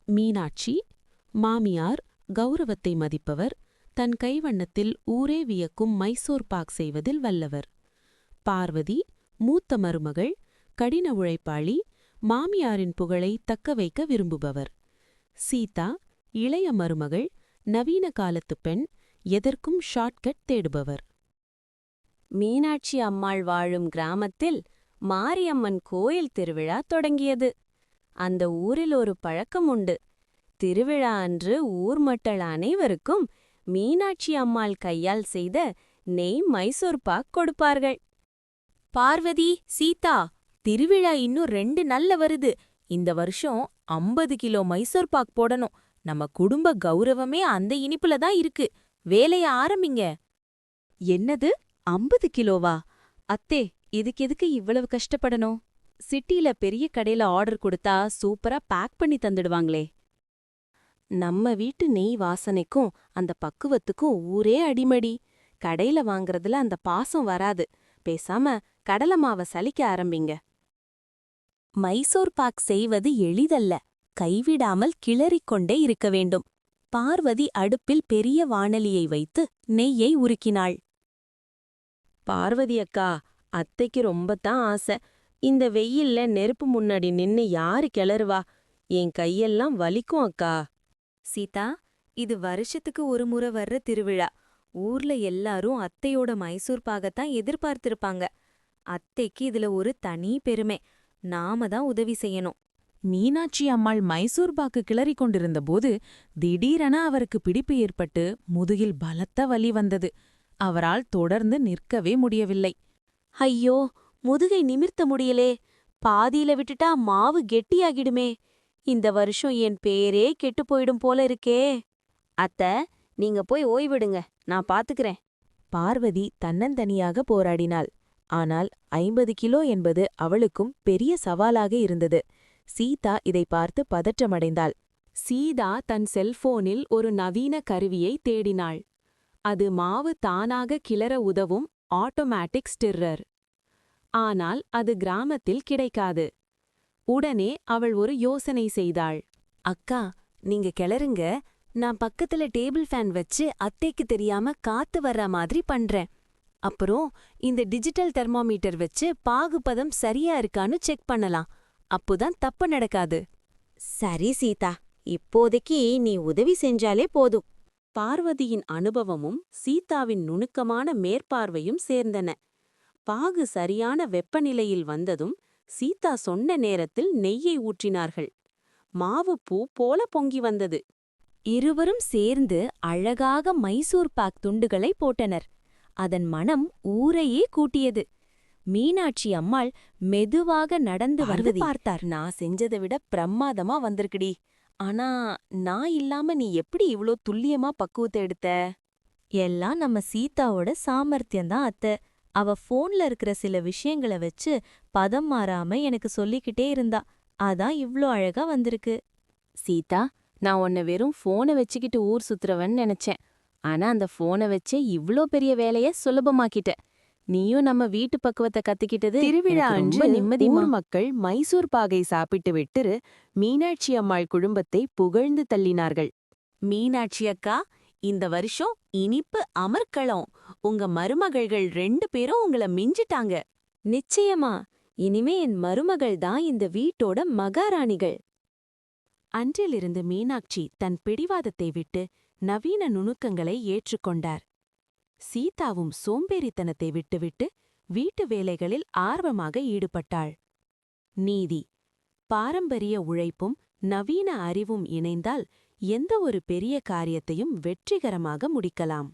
மீனாட்சி மாமியார், கௌரவத்தை மதிப்பவர், தன் கைவண்ணத்தில் ஊரே வியக்கும் மைசூர் பாக் செய்வதில் வல்லவர். பார்வதி மூத்த மருமகள், கடின உழைப்பாளி, மாமியாரின் புகழை தக்கவைக்க விரும்புபவர். சீதா இளைய மருமகள், நவீன காலத்துப் பெண், எதற்கும் ஷார்ட்கட் தேடுபவர். மீனாட்சி அம்மாள் வாழும் கிராமத்தில் மாரியம்மன் கோயில் திருவிழா தொடங்கியது. அந்த ஊரில் ஒரு பழக்கம் உண்டு. திருவிழா அன்று ஊர் மக்கள் அனைவருக்கும் மீனாட்சி அம்மாள் கையால் செய்த நெய் மைசூர் பாக் கொடுப்பார்கள். பார்வதி, சீதா, திருவிழா இன்னும் 2 நாள்ல வருது. இந்த வருஷம் 50 கிலோ மைசூர் பாக் போடணும். நம்ம குடும்ப கௌரவமே அந்த இனிப்புல தான் இருக்கு. வேலைய ஆரம்பிங்க. என்னது 50 கிலோவா? அத்தே, இதுக்கு எதுக்கு இவ்வளவு கஷ்டப்படணும்? சிட்டில பெரிய கடையில ஆர்டர் கொடுத்தா சூப்பரா பேக் பண்ணி தந்துடுவாங்களே. நம்ம வீட்டு நெய் வாசனைக்கும் அந்த பக்குவத்துக்கும் ஊரே அடிமடி. கடையில வாங்கறதுல அந்த பாசம் வராது. பேசாம கடலை மாவை சலிக்க ஆரம்பிங்க. மைசூர் பாக் செய்வது எளிதல்ல. கைவிடாமல் கிளறிக்கொண்டே இருக்க வேண்டும். பார்வதி அடுப்பில் பெரிய வாணலியை வைத்து நெய்யை உருக்கினாள். பார்வதி அக்கா, அத்தைக்கு ரொம்பத்தான் ஆசை. இந்த வெயில்ல நெருப்பு முன்னாடி நின்னு யாரு கிளறுவா? என் கையெல்லாம் வலிக்கும் அக்கா. சீதா, இது வருஷத்துக்கு ஒரு முறை வர்ற திருவிழா. ஊர்ல எல்லாரும் அத்தையோட மைசூர் பாகத்தான் எதிர்பார்த்திருப்பாங்க. அத்தைக்கு இதுல ஒரு தனி பெருமை. நாம தான் உதவி செய்யணும். மீனாட்சி அம்மாள் மைசூர் பாக்கு கிளறிக் கொண்டிருந்தபோது திடீரென அவருக்கு பிடிப்பு ஏற்பட்டு முதுகில் பலத்த வலி வந்தது. அவரால் தொடர்ந்து நிற்கவே முடியவில்லை. ஐயோ, முதுகை நிமிர்த்த முடியலே. பாதியில விட்டுட்டா மாவு கெட்டியாகிடுமே. இந்த வருஷம் என் பேரே கெட்டுப் போயிடும் போல இருக்கே. அத்த, நீங்க போய் ஓய்விடுங்க, நான் பாத்துக்கிறேன். பார்வதி தன்னந்தனியாக போராடினாள். ஆனால் 50 கிலோ என்பது அவளுக்கும் பெரிய சவாலாக இருந்தது. சீதா இதை பார்த்து பதற்றமடைந்தாள். சீதா தன் செல்போனில் ஒரு நவீன கருவியை தேடினாள். அது மாவு தானாக கிளற உதவும் ஆட்டோமேட்டிக் ஸ்டிர்ரர். ஆனால் அது கிராமத்தில் கிடைக்காது. உடனே அவள் ஒரு யோசனை செய்தாள். அக்கா, நீங்க கிளறுங்க. நான் பக்கத்துல டேபிள் ஃபேன் வச்சு அத்தைக்கு தெரியாம காத்து வர்ற மாதிரி பண்றேன். அப்புறம் இந்த டிஜிட்டல் தெர்மோமீட்டர் வச்சு பாகுபதம் சரியா இருக்கான்னு செக் பண்ணலாம். அப்போதான் தப்பு நடக்காது. சரி சீதா, இப்போதைக்கு நீ உதவி செஞ்சாலே போதும். பார்வதியின் அனுபவமும் சீதாவின் நுணுக்கமான மேற்பார்வையும் சேர்ந்தன. பாகு சரியான வெப்பநிலையில் வந்ததும் சீதா சொன்ன நேரத்தில் நெய்யை ஊற்றினார்கள். மாவு பூ போல பொங்கி வந்தது. இருவரும் சேர்ந்து அழகாக மைசூர் பாக் துண்டுகளை போட்டனர். அதன் மனம் ஊரையே கூட்டியது. மீனாட்சி அம்மாள் மெதுவாக நடந்து வந்து பார்த்தார். நான் செஞ்சதை விட பிரமாதமா வந்திருக்குடி. ஆனா நான் இல்லாம நீ எப்படி இவ்ளோ துல்லியமா பக்குவத்தை எடுத்த? எல்லாம் நம்ம சீதாவோட சாமர்த்தியம்தான் அத்தை. அவ போன்ல இருக்கிற சில விஷயங்களை வச்சு பதம் மாறாம எனக்கு சொல்லிக்கிட்டே இருந்தா. அதான் இவ்ளோ அழகா வந்திருக்கு. சீதா, நான் உன்னை வெறும் போனை வச்சுக்கிட்டு ஊர் சுத்துறவன்னு நினைச்சேன். ஆனா அந்த போனை வச்சே இவ்ளோ பெரிய வேலைய சுலபமாக்கிட்ட. நீயும் நம்ம வீட்டு பக்குவத்தை கத்துக்கிட்டது திருவிழா அன்று நிம்மதிமா. ஊர் மக்கள் மைசூர் பாகை சாப்பிட்டு விட்டு மீனாட்சி அம்மாள் குடும்பத்தை புகழ்ந்து தள்ளினார்கள். மீனாட்சி அக்கா, இந்த வருஷம் இனிப்பு அமர்க்களம். உங்க மருமகள்கள் 2 பேரும் உங்கள மிஞ்சிட்டாங்க. நிச்சயமா, இனிமே என் மருமகள் தான் இந்த வீட்டோட மகாராணிகள். அன்றிலிருந்து மீனாட்சி தன் பிடிவாதத்தை விட்டு நவீன நுணுக்கங்களை ஏற்றுக்கொண்டார். சீதாவும் சோம்பேறித்தனத்தை விட்டுவிட்டு வீட்டு வேலைகளில் ஆர்வமாக ஈடுபட்டாள். நீதி: பாரம்பரிய உழைப்பும் நவீன அறிவும் இணைந்தால் எந்த ஒரு பெரிய காரியத்தையும் வெற்றிகரமாக முடிக்கலாம்.